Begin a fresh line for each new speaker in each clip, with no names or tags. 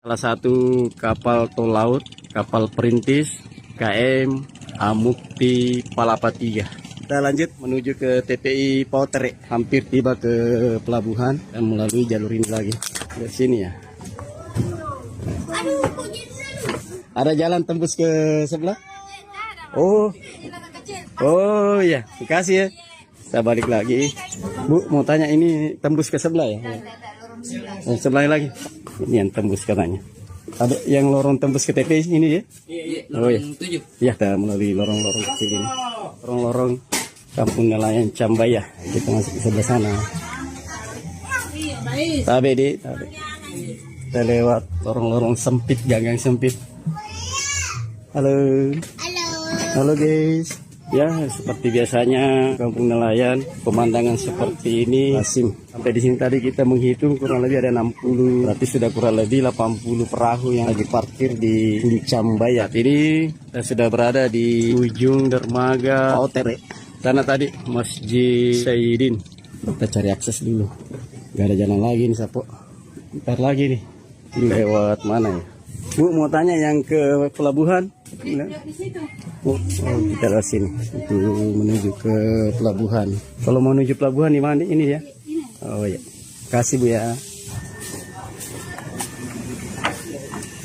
Salah satu kapal tol laut, kapal perintis KM Amukti Palapa 3. Kita lanjut menuju ke TPI Pautere. Hampir tiba ke pelabuhan dan melalui jalur ini lagi. Dari sini ya. Ada jalan tembus ke sebelah? Oh ya, makasih ya. Kita balik lagi. Bu, mau tanya ini tembus ke sebelah ya? Sebelah lagi. Ini yang tembus katanya. Ada yang lorong tembus ke TP ini ya?
Iya,
Oh ya.
7.
Ya, kita melalui lorong-lorong kecil ini. Lorong-lorong Kampung Nelayan Cambaya. Kita masuk ke sebelah sana. Tabe. Kita lewat lorong-lorong sempit, gang sempit. Halo. Halo guys. Ya, seperti biasanya kampung nelayan, pemandangan seperti ini asim. Sampai di sini tadi kita menghitung kurang lebih ada 60, berarti sudah kurang lebih 80 perahu yang lagi parkir di Cambaya. Ini kita sudah berada di ujung dermaga Pautere. Sana tadi Masjid Sayyidin. Kita cari akses dulu. Gak ada jalan lagi nih, Sapo. Ntar lagi nih. Lewat mana ya? Bu, mau tanya yang ke pelabuhan? Oh, kita lewat sini untuk menuju ke pelabuhan. Kalau mau menuju pelabuhan di mana ini ya? Oh ya, kasih Bu ya.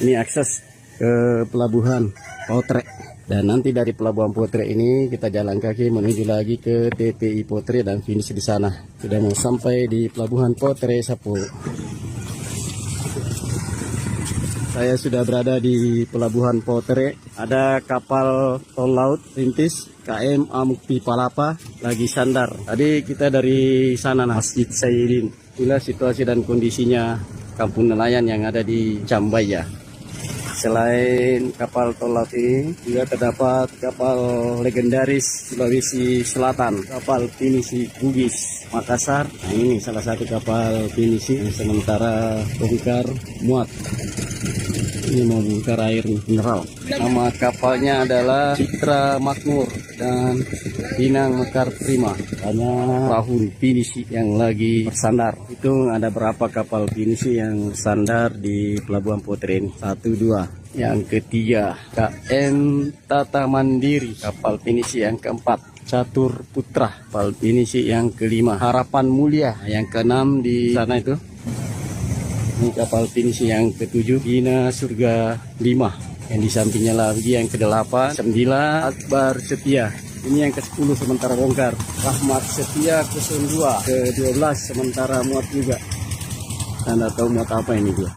Ini akses ke pelabuhan Pautere. Dan nanti dari pelabuhan Pautere ini kita jalan kaki menuju lagi ke TPI Pautere dan finish di sana. Sudah mau sampai di pelabuhan Pautere Sapo. Saya sudah berada di pelabuhan Pautere. Ada kapal tol laut rintis KM Amukti Palapa lagi sandar. Tadi kita dari sana Masjid Sayyidin. Inilah situasi dan kondisinya kampung nelayan yang ada di Cambaya. Selain kapal tol laut ini juga terdapat kapal legendaris Sulawesi Selatan, kapal pinisi Bugis Makassar. Nah, ini salah satu kapal pinisi yang sementara bongkar muat. Ini mau bongkar air mineral. Nama kapalnya adalah Citra Makmur dan Pinang Mekar Prima. Hanya perahu pinisi yang lagi bersandar. Itu ada berapa kapal pinisi yang sandar di pelabuhan Pautere ini? 1, 2. Yang ketiga KM Tata Mandiri, kapal pinisi yang keempat. Catur Putra, kapal pinisi yang kelima. Harapan Mulia yang keenam di sana itu. Ini kapal pinisi yang ke-7, Bina Surga 5. Yang di sampingnya lagi yang ke-8, 9 Akbar Setia. Ini yang ke-10 sementara bongkar. Rahmat Setia 02, ke-12 sementara muat juga. Anda tahu muat apa ini dia?